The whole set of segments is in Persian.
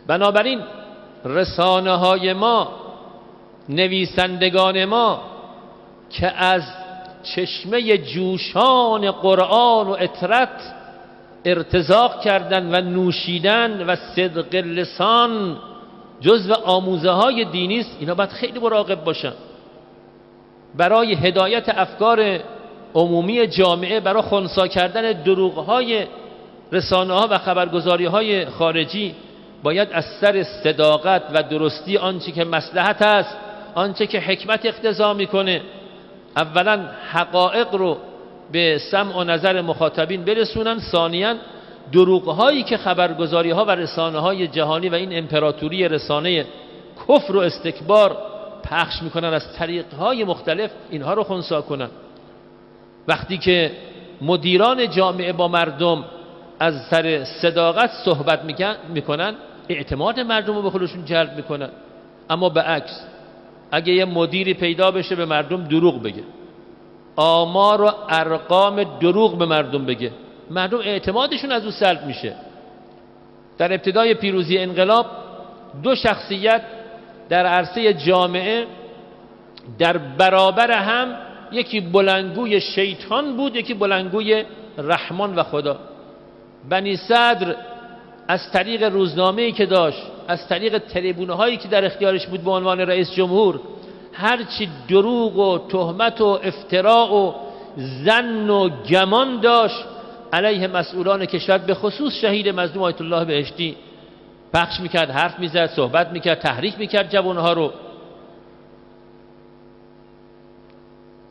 بنابراین رسانه های ما، نویسندگان ما که از چشمه جوشان قرآن و اطرت ارتزاق کردن و نوشیدن و صدق لسان جزو آموزه های دینی است، اینا باید خیلی مراقب باشن برای هدایت افکار عمومی جامعه، برای خنثی کردن دروغ های رسانه ها و خبرگزاری های خارجی. باید از سر صداقت و درستی آنچه که مصلحت است، آنچه که حکمت اقتضا میکنه، اولا حقایق رو به سمع و نظر مخاطبین برسونن، ثانیاً دروغ هایی که خبرگزاری ها و رسانه های جهانی و این امپراتوری رسانه کفر و استکبار پخش میکنن از طریق های مختلف، اینها رو خنثی کنن. وقتی که مدیران جامعه با مردم از سر صداقت صحبت میکنن، اعتماد مردم رو به خودشون جلب میکنن. اما به عکس، اگه یه مدیری پیدا بشه به مردم دروغ بگه، آمار و ارقام دروغ به مردم بگه، مردم اعتمادشون از او سلب میشه. در ابتدای پیروزی انقلاب دو شخصیت در عرصه جامعه در برابر هم، یکی بلندگوی شیطان بود، یکی بلندگوی رحمان و خدا. بنی صدر از طریق روزنامه‌ای که داشت، از طریق تریبونه هایی که در اختیارش بود به عنوان رئیس جمهور، هرچی دروغ و تهمت و افتراء و ظن و گمان داشت علیه مسئولان کشور، به خصوص شهید مظلوم آیت الله بهشتی، پخش میکرد، حرف میزد، صحبت میکرد، تحریک میکرد جوانها رو.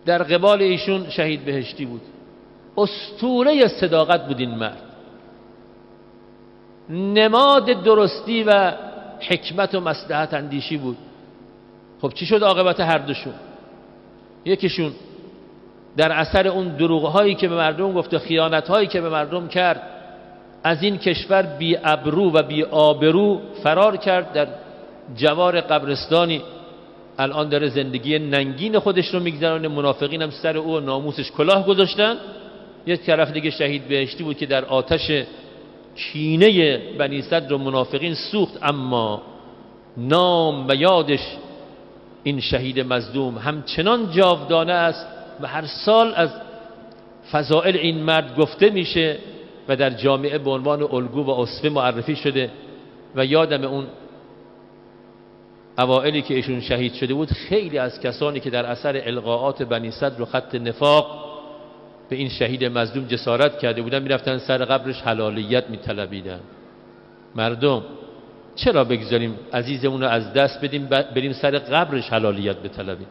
در قبال ایشون شهید بهشتی بود. اسطوره صداقت بود این مرد، نماد درستی و حکمت و مصلحت اندیشی بود. خب چی شد عاقبت هر دوشون؟ یکیشون در اثر اون دروغ‌هایی که به مردم گفت و خیانت‌هایی که به مردم کرد، از این کشور بی ابرو و بی آبرو فرار کرد، در جوار قبرستانی الان داره زندگی ننگین خودش رو میگذرونه. منافقین هم سر او و ناموسش کلاه گذاشتن. یک طرف دیگه شهید بهشتی بود که در آتش کینه بنی صدر و منافقین سوخت، اما نام و یادش این شهید مظلوم همچنان جاودانه است و هر سال از فضائل این مرد گفته میشه و در جامعه به عنوان الگو و اسوه معرفی شده. و یادم اون اوائلی که ایشون شهید شده بود، خیلی از کسانی که در اثر القاءات بنی صدر و خط نفاق به این شهید مظلوم جسارت کرده بودن، میرفتن سر قبرش حلالیت میطلبیدن. مردم چرا بگذاریم عزیزمون رو از دست بدیم بریم سر قبرش حلالیت بطلبیم؟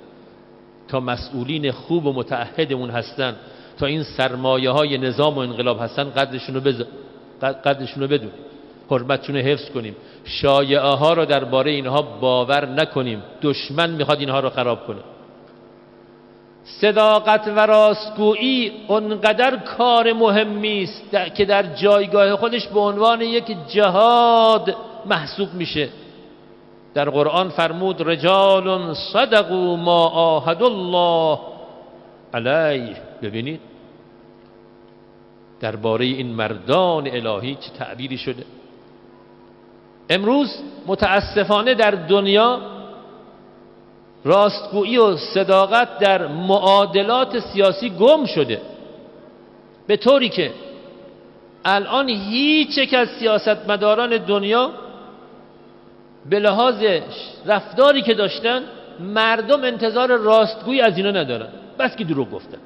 تا مسئولین خوب و متعهدمون هستن، تا این سرمایه های نظام و انقلاب هستن، قدرشون رو بدون، حرمتشون رو حفظ کنیم، شایعه ها رو درباره اینها باور نکنیم. دشمن میخواد اینها رو خراب کنه. صداقت و راستگویی اونقدر کار مهمی است که در جایگاه خودش به عنوان یک جهاد محسوب میشه. در قرآن فرمود رجال صدقوا ما عاهدوا الله علیه. ببینید درباره این مردان الهی چه تعبیری شده. امروز متاسفانه در دنیا راستگویی و صداقت در معادلات سیاسی گم شده، به طوری که الان هیچ یک از سیاستمداران دنیا به لحاظ رفتاری که داشتن، مردم انتظار راستگویی از اینا ندارن، بس که دروغ گفتن.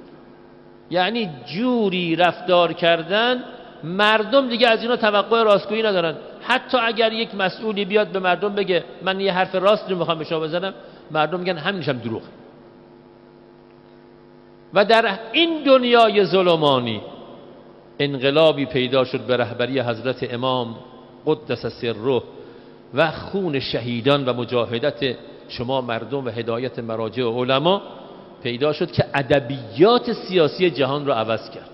یعنی جوری رفتار کردن مردم دیگه از اینا توقع راستگویی ندارن. حتی اگر یک مسئولی بیاد به مردم بگه من یه حرف راست رو میخوام به شما بزنم، مردم میگن همینش هم دروغه. و در این دنیای ظلمانی انقلابی پیدا شد به رهبری حضرت امام قدس سره و خون شهیدان و مجاهدت شما مردم و هدایت مراجع و علما پیدا شد که ادبیات سیاسی جهان رو عوض کرد.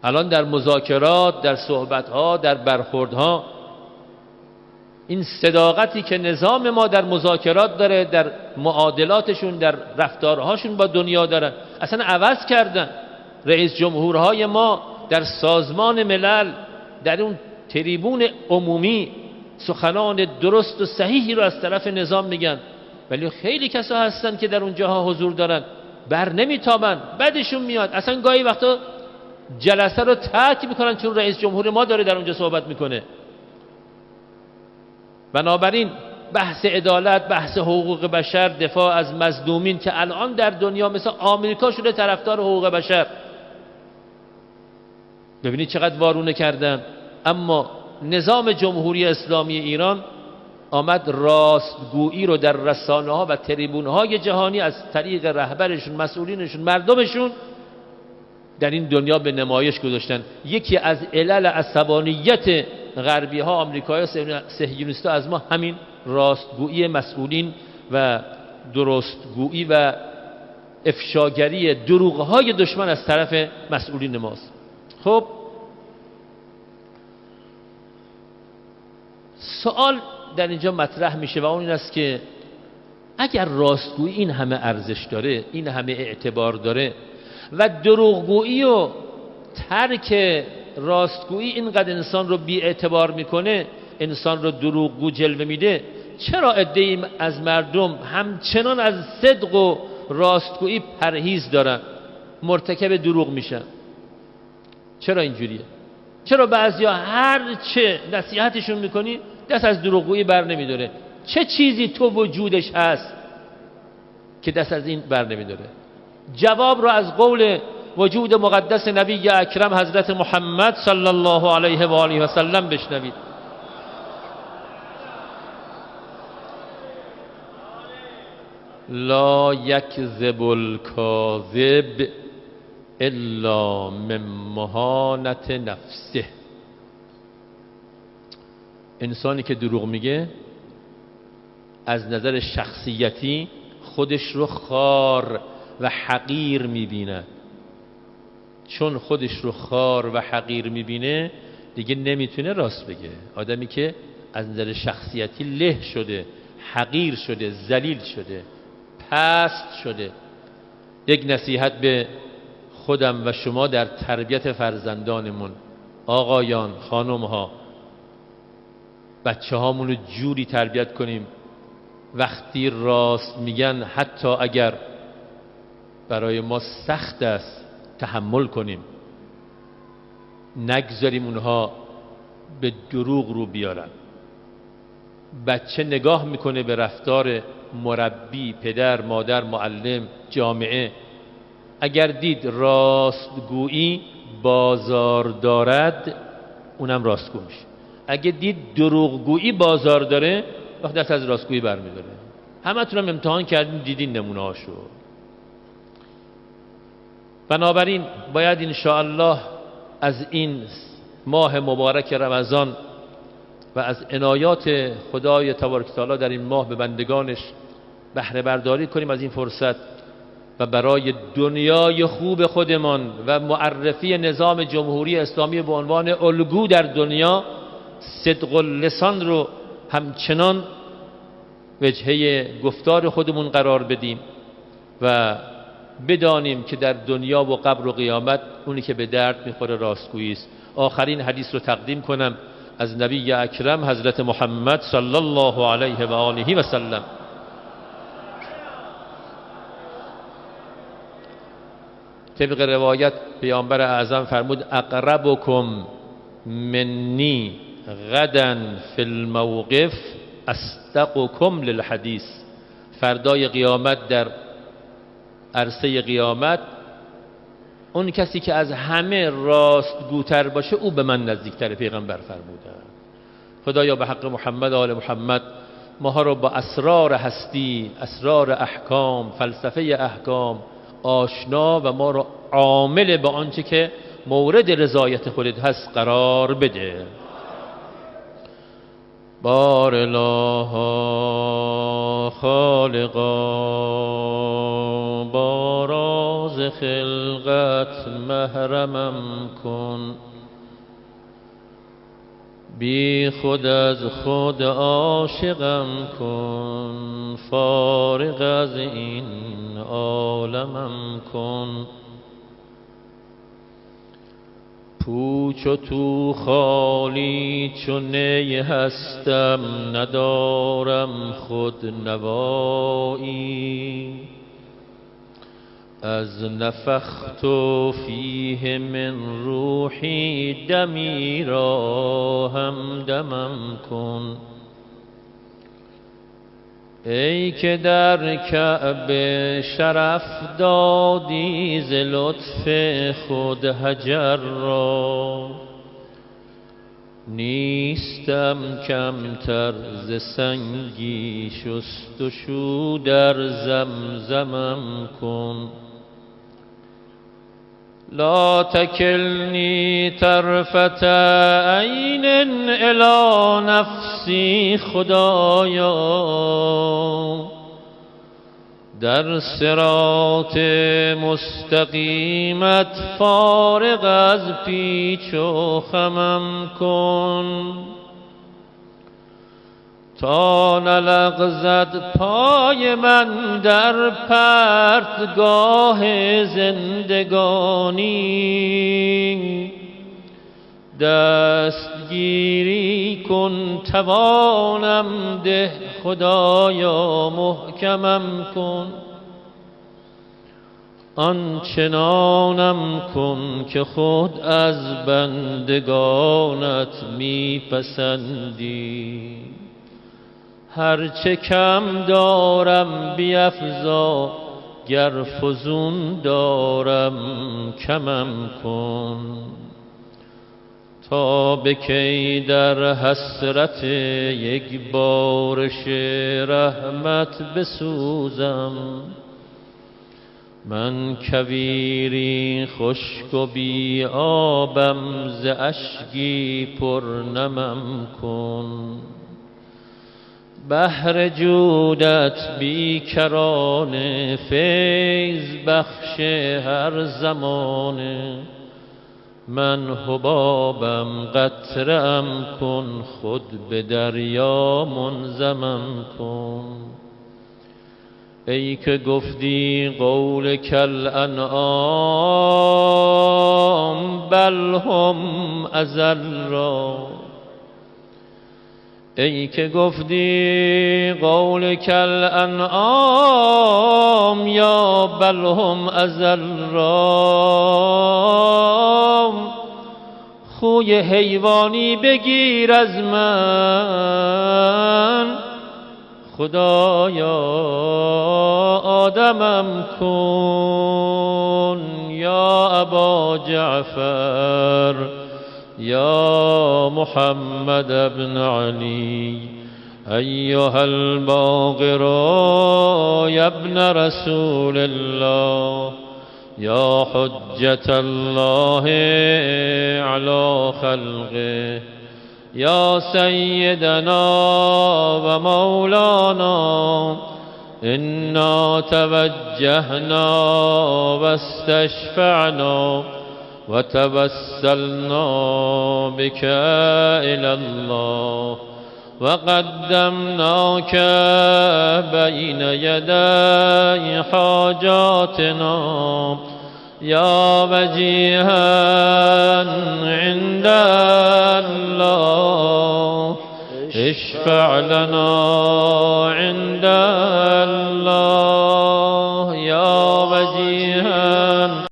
الان در مذاکرات، در صحبت‌ها، در برخوردها، این صداقتی که نظام ما در مذاکرات داره، در معادلاتشون، در رفتارهاشون با دنیا دارن، اصلا عوض کردن. رئیس جمهورهای ما در سازمان ملل، در اون تریبون عمومی سخنان درست و صحیحی رو از طرف نظام میگن، ولی خیلی کسا هستن که در اونجاها حضور دارن بر نمیتابن، بدشون میاد، اصلا گاهی وقتا جلسه رو ترک میکنن چون رئیس جمهور ما داره در اونجا صحبت میکنه. بنابراین بحث عدالت، بحث حقوق بشر، دفاع از مظلومین که الان در دنیا مثل آمریکا شده طرفدار حقوق بشر، ببینید چقدر وارونه کردن. اما نظام جمهوری اسلامی ایران آمد راستگویی رو در رسانه ها و تریبون های جهانی از طریق رهبرشون، مسئولینشون، مردمشون در این دنیا به نمایش گذاشتن. یکی از علل عصبانیت غربی ها، آمریکایی ها، صهیونیستا از ما همین راستگویی مسئولین و درستگویی و افشاگری دروغ های دشمن از طرف مسئولین ماست. خب سوال در اینجا مطرح میشه و اون این است که اگر راستگویی این همه ارزش داره، این همه اعتبار داره و دروغگویی و ترک راستگویی اینقدر انسان رو بی اعتبار میکنه، انسان رو دروغگو جلوه میده، چرا عده‌ای از مردم همچنان از صدق و راستگویی پرهیز دارن، مرتکب دروغ میشن؟ چرا اینجوریه؟ چرا بعضیا هر چه نصیحتشون میکنی دست از دروغگویی بر نمیداره؟ چه چیزی تو وجودش هست که دست از این بر نمیداره؟ جواب رو از قول وجود مقدس نبی اکرم حضرت محمد صلی الله علیه و آله و سلم بشنوید. لا یکذب الکاذب الا من مهانت نفسه. انسانی که دروغ میگه از نظر شخصیتی خودش رو خار و حقیر میبینه. چون خودش رو خار و حقیر میبینه دیگه نمیتونه راست بگه. آدمی که از نظر شخصیتی له شده، حقیر شده، ذلیل شده، پست شده. یک نصیحت به خودم و شما در تربیت فرزندانمون، آقایان، خانمها، بچه هامون رو جوری تربیت کنیم وقتی راست میگن حتی اگر برای ما سخت است تحمل کنیم، نگذاریم اونها به دروغ رو بیارن. بچه نگاه میکنه به رفتار مربی، پدر، مادر، معلم، جامعه. اگر دید راستگویی بازار دارد اونم راستگو میشه. اگه دید دروغگویی بازار داره وقت دست از راستگویی برمیداره. همتون هم امتحان کردین، دیدین نمونه هاشو. بنابراین باید انشاءالله از این ماه مبارک رمضان و از عنایات خدای تبارک تعالی در این ماه به بندگانش بهره برداری کنیم از این فرصت و برای دنیای خوب خودمان و معرفی نظام جمهوری اسلامی به عنوان الگو در دنیا صدق اللسان رو همچنان وجهه گفتار خودمون قرار بدیم و بدانیم که در دنیا و قبر و قیامت اونی که به درد میخوره راستگویی است. آخرین حدیث رو تقدیم کنم از نبی اکرم حضرت محمد صلی الله علیه و آله و سلم. طبق روایت پیامبر اعظم فرمود اقربکم منی غدا فی الموقف اصدقکم للحدیث. فردای قیامت در عرصه قیامت اون کسی که از همه راستگوتر باشه او به من نزدیکتر. پیغمبر فرمودن. خدایا به حق محمد و آل محمد ماها رو با اسرار هستی، اسرار احکام، فلسفه احکام آشنا و ما رو عامل به آنچه که مورد رضایت خودت هست قرار بده. بار الله خالقا با راز خلقت محرمم کن، بی خود از خود عاشقم کن، فارغ از این عالمم کن. پوچ و تو خالی چو نی هستم ندارم خود نوایی از نفخت فیه من روحی دمی را همدمم کن ای که در کعبه شرف دادی ز لطف خود حجر را نیستم کمتر ز سنگی شست و شو در زمزمم کن لا تکلنی طرفة عین الی نفسی خدایا در صراط مستقیمت فارغ از پیچ و خمم کن تا نلغزد پای من در پرتگاه زندگانی دستگیری کن توانم ده خدایا محکمم کن آنچنانم کن که خود از بندگانت میپسندی هرچه کم دارم بیفزا گر فزون دارم کمم کن تا به کی در حسرت یک بارش رحمت بسوزم من کویری خشک و بی آبم ز اشکی پر نمم کن بحر جودت بیکران فیض بخش هر زمانه من حبابم قطره ام کن خود به دریا منضمم کن ای که گفتی قول کالانعام بل هم ازل را ای که گفتی قول کالانعام یا بل هم ازل را خوی حیوانی بگیر از من خدایا آدمم کن یا ابا جعفر یا محمد ابن علی ایها الباقر یا ابن رسول الله یا حجة الله علی خلقه یا سیدنا و مولانا انا توجهنا و استشفعنا و توسلنا بك إلى الله و قدمناك بین یدی حاجاتنا یا وجیها عند الله اشفع لنا